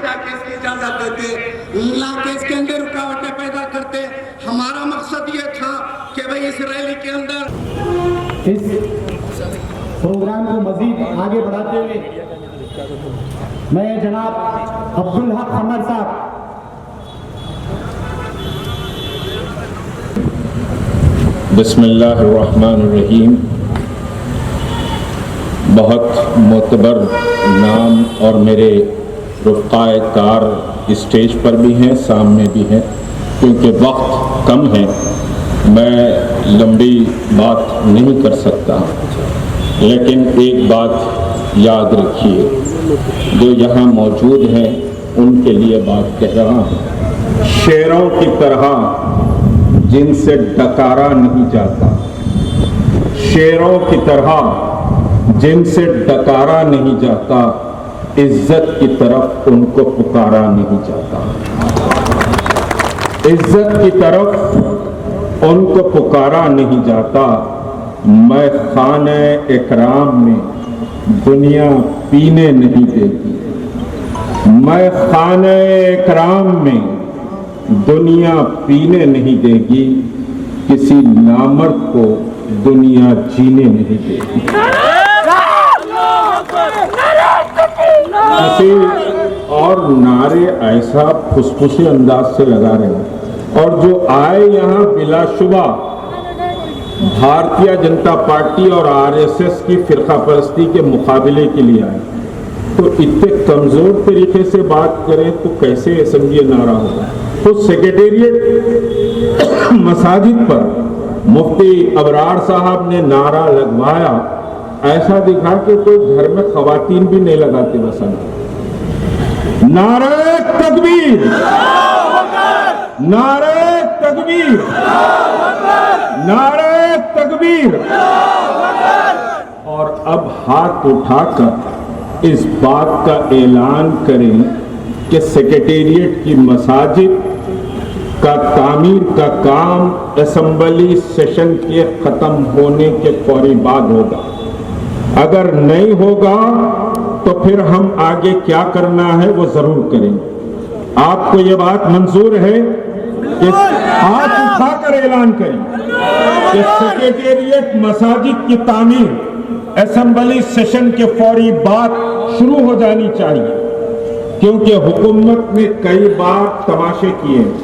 جا کے اس کی اجازت دیتے، لا کے اس کے اندر رکاوٹیں پیدا کرتے۔ ہمارا مقصد یہ تھا کہ بھئی اس ریلی کے اندر اس پروگرام کو مزید آگے بڑھاتے ہوئے میں جناب عبدالحق قمر صاحب بسم اللہ الرحمن الرحیم۔ بہت معتبر نام اور میرے رفقائے کار اسٹیج پر بھی ہیں، سامنے بھی ہیں، کیونکہ وقت کم ہے میں لمبی بات نہیں کر سکتا، لیکن ایک بات یاد رکھیے، جو یہاں موجود ہیں ان کے لیے بات کہہ رہا ہوں۔ شیروں کی طرح جن سے ڈکارا نہیں جاتا، شیروں کی طرح جن سے ڈکارا نہیں جاتا، عزت کی طرف ان کو پکارا نہیں جاتا، عزت کی طرف ان کو پکارا نہیں جاتا۔ میں خانہ اکرام میں دنیا پینے نہیں دیتی، میں خانہ اکرام میں دنیا پینے نہیں دے گی، کسی نامرد کو دنیا جینے نہیں دے گی۔ ایسے اور نعرے ایسا پھسپھسی انداز سے لگا رہے ہیں، اور جو آئے یہاں بلا شبہ بھارتیہ جنتا پارٹی اور RSS کی فرقہ پرستی کے مقابلے کے لیے آئے، تو اتنے کمزور طریقے سے بات کریں تو کیسے سمجھیے نعرہ ہوگا۔ تو سیکریٹریٹ مساجد پر مفتی ابرار صاحب نے نعرہ لگوایا، ایسا دکھا کہ کوئی گھر میں خواتین بھی نہیں لگاتے مثلا۔ نعرہ تکبیر، نعرہ تکبیر، نعرہ تکبیر۔ اور اب ہاتھ اٹھا کر اس بات کا اعلان کریں کہ سیکریٹریٹ کی مساجد کا تعمیر کا کام اسمبلی سیشن کے ختم ہونے کے فوری بعد ہوگا۔ اگر نہیں ہوگا تو پھر ہم آگے کیا کرنا ہے وہ ضرور کریں۔ آپ کو یہ بات منظور ہے کہ ہاتھ اٹھا کر اعلان کریں کہ سیکریٹریٹ مساجد کی تعمیر اسمبلی سیشن کے فوری بعد شروع ہو جانی چاہیے، کیونکہ حکومت نے کئی بار تماشے کیے ہیں،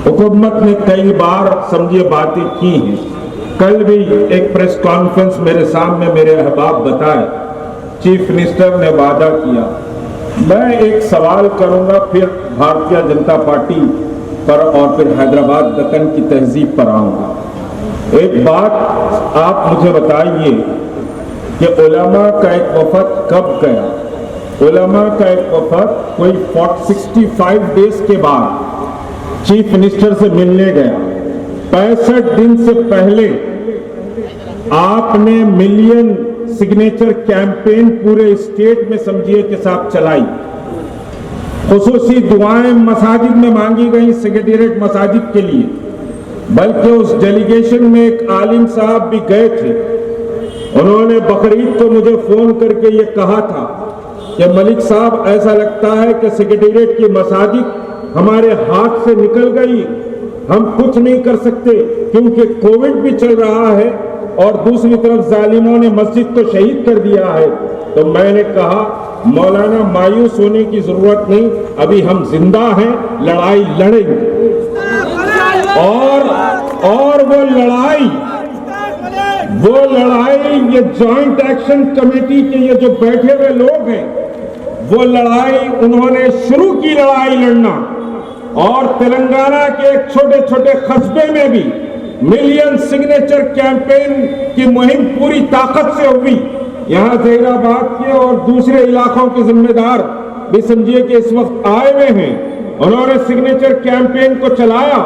حکومت نے کئی بار سمجھے باتیں کی ہیں۔ کل بھی ایک پریس کانفرنس میرے سامنے میرے احباب بتائے، چیف منسٹر نے وعدہ کیا۔ میں ایک سوال کروں گا، پھر بھارتیہ جنتا پارٹی پر اور پھر حیدرآباد دکن کی تہذیب پر آؤں گا۔ ایک بات آپ مجھے بتائیے کہ علماء کا ایک وفد کب گیا؟ علماء کا ایک وفد کوئی 65 ڈیز کے بعد چیف منسٹر سے ملنے گیا۔ 65 دن سے پہلے آپ نے ملین سگنیچر کیمپین پورے اسٹیٹ میں سمجھیے کہ صاحب چلائی۔ خصوصی دعائیں مساجد میں مانگی گئیں سیکریٹریٹ مساجد کے لیے، بلکہ اس ڈیلیگیشن میں ایک عالم صاحب بھی گئے تھے۔ انہوں نے بقرعید کو مجھے فون کر کے یہ کہا تھا کہ ملک صاحب ایسا لگتا ہے کہ سیکریٹریٹ کی مساجد ہمارے ہاتھ سے نکل گئی، ہم کچھ نہیں کر سکتے کیونکہ کووڈ بھی چل رہا ہے اور دوسری طرف ظالموں نے مسجد کو شہید کر دیا ہے۔ تو میں نے کہا مولانا مایوس ہونے کی ضرورت نہیں، ابھی ہم زندہ ہیں، لڑائی لڑیں گے، اور وہ لڑائی یہ جوائنٹ ایکشن کمیٹی کے یہ جو بیٹھے ہوئے لوگ ہیں، وہ لڑائی انہوں نے شروع کی لڑائی لڑنا، اور تلنگانہ کے ایک چھوٹے چھوٹے قصبے میں بھی ملین سگنیچر کیمپین کی مہم پوری طاقت سے ہوئی۔ یہاں زہر آباد کے اور دوسرے علاقوں کے ذمہ دار بھی سمجھیے کہ اس وقت آئے ہوئے ہیں، انہوں نے سگنیچر کیمپین کو چلایا،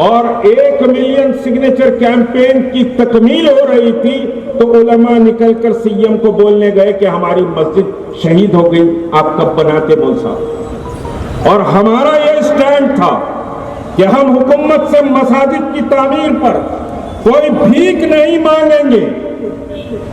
اور 1 ملین سگنیچر کیمپین کی تکمیل ہو رہی تھی تو علماء نکل کر CM کو بولنے گئے کہ ہماری مسجد شہید ہو گئی، آپ کب بناتے مول صاحب۔ اور ہمارا یہ اسٹینڈ تھا کہ ہم حکومت سے مساجد کی تعمیر پر کوئی بھیک نہیں مانگیں گے،